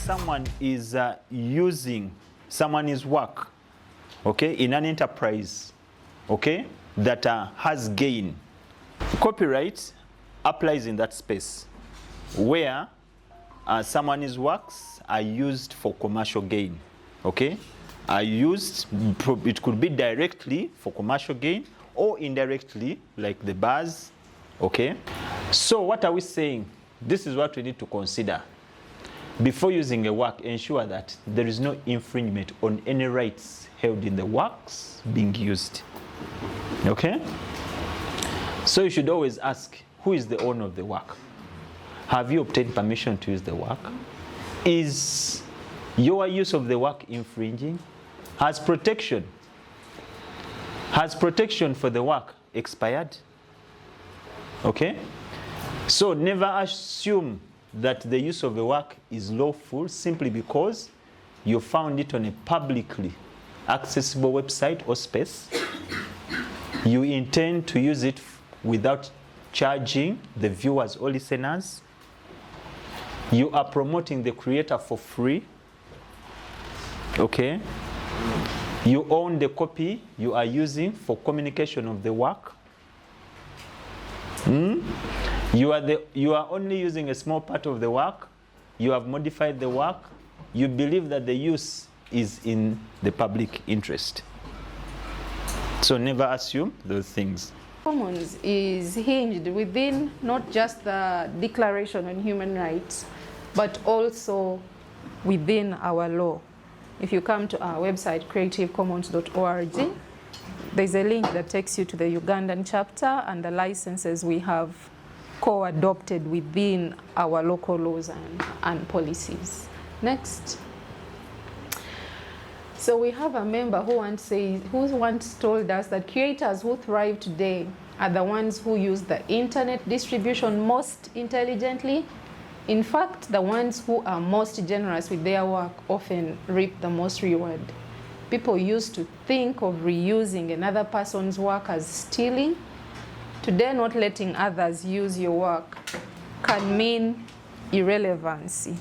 someone is using someone's work, okay, in an enterprise, okay, that has gain, copyright applies in that space where someone's works are used for commercial gain, okay, are used, it could be directly for commercial gain or indirectly, like the bars, okay. So what are we saying? This is what we need to consider. Before using a work, ensure that there is no infringement on any rights held in the works being used, okay. So you should always ask, who is the owner of the work? Have you obtained permission to use the work? Is your use of the work infringing? Has protection for the work expired? Okay? So never assume that the use of the work is lawful simply because you found it on a publicly accessible website or space. You intend to use it without charging the viewers or listeners. You are promoting the creator for free, okay? You own the copy you are using for communication of the work. You are only using a small part of the work. You have modified the work. You believe that the use is in the public interest. So never assume those things. Commons is hinged within not just the Declaration on Human Rights, but also within our law. If you come to our website, creativecommons.org, there's a link that takes you to the Ugandan chapter and the licenses we have co-adopted within our local laws and policies. Next. So we have a member who once told us that creators who thrive today are the ones who use the internet distribution most intelligently. In fact, the ones who are most generous with their work often reap the most reward. People used to think of reusing another person's work as stealing. Today, not letting others use your work can mean irrelevancy.